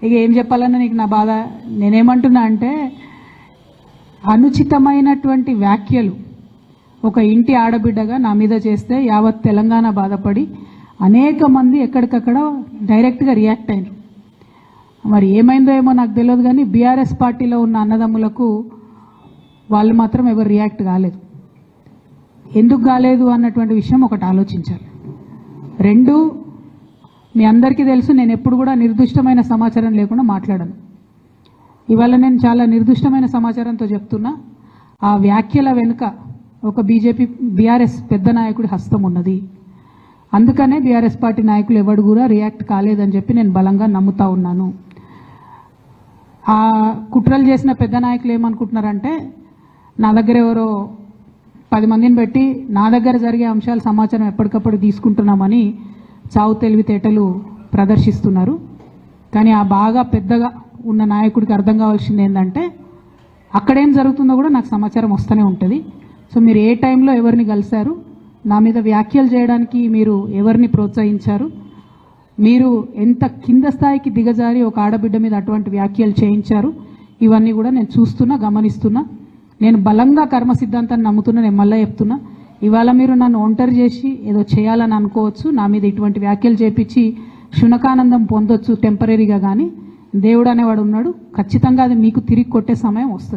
ఇక ఏం చెప్పాలన్నా నీకు నా బాధ. నేనేమంటున్నా అంటే అనుచితమైనటువంటి వ్యాఖ్యలు ఒక ఇంటి ఆడబిడ్డగా నా మీద చేస్తే యావత్ తెలంగాణ బాధపడి అనేక మంది ఎక్కడికక్కడ డైరెక్ట్గా రియాక్ట్ అయినారు. మరి ఏమైందో ఏమో నాకు తెలియదు, కానీ బీఆర్ఎస్ పార్టీలో ఉన్న అన్నదమ్ములకు వాళ్ళు మాత్రం ఎవరు రియాక్ట్ కాలేదు. ఎందుకు కాలేదు అన్నటువంటి విషయం ఒకటి ఆలోచించాలి. రెండు, మీ అందరికీ తెలుసు నేను ఎప్పుడు కూడా నిర్దిష్టమైన సమాచారం లేకుండా మాట్లాడను. ఇవాళ నేను చాలా నిర్దిష్టమైన సమాచారంతో చెప్తున్నా. ఆ వ్యాఖ్యల వెనుక ఒక బీఆర్ఎస్ పెద్ద నాయకుడి హస్తం ఉన్నది. అందుకనే బీఆర్ఎస్ పార్టీ నాయకులు ఎవరు కూడా రియాక్ట్ కాలేదని చెప్పి నేను బలంగా నమ్ముతా ఉన్నాను. ఆ కుట్రలు చేసిన పెద్ద నాయకులు ఏమనుకుంటున్నారంటే నా దగ్గర ఎవరో 10 మందిని పెట్టి నా దగ్గర జరిగే అంశాల సమాచారం ఎప్పటికప్పుడు తీసుకుంటున్నామని చావు తెలివితేటలు ప్రదర్శిస్తున్నారు. కానీ ఆ బాగా పెద్దగా ఉన్న నాయకుడికి అర్థం కావాల్సింది ఏంటంటే అక్కడేం జరుగుతుందో కూడా నాకు సమాచారం వస్తూనే ఉంటుంది. సో మీరు ఏ టైంలో ఎవరిని కలిశారు, నా మీద వ్యాఖ్యలు చేయడానికి మీరు ఎవరిని ప్రోత్సహించారు, మీరు ఎంత కింద స్థాయికి దిగజారి ఒక ఆడబిడ్డ మీద అటువంటి వ్యాఖ్యలు చేయించారు, ఇవన్నీ కూడా నేను చూస్తున్నా, గమనిస్తున్నా. నేను బలంగా కర్మ సిద్ధాంతాన్ని నమ్ముతున్నా. నేను మళ్ళీ చెప్తున్నా, ఇవాళ మీరు నన్ను ఒంటరి చేసి ఏదో చేయాలని అనుకోవచ్చు, నా మీద ఇటువంటి వ్యాఖ్యలు చేపించి శునకానందం పొందొచ్చు టెంపరీగా, కానీ దేవుడు అనేవాడు ఉన్నాడు. ఖచ్చితంగా అది మీకు తిరిగి కొట్టే సమయం వస్తుంది.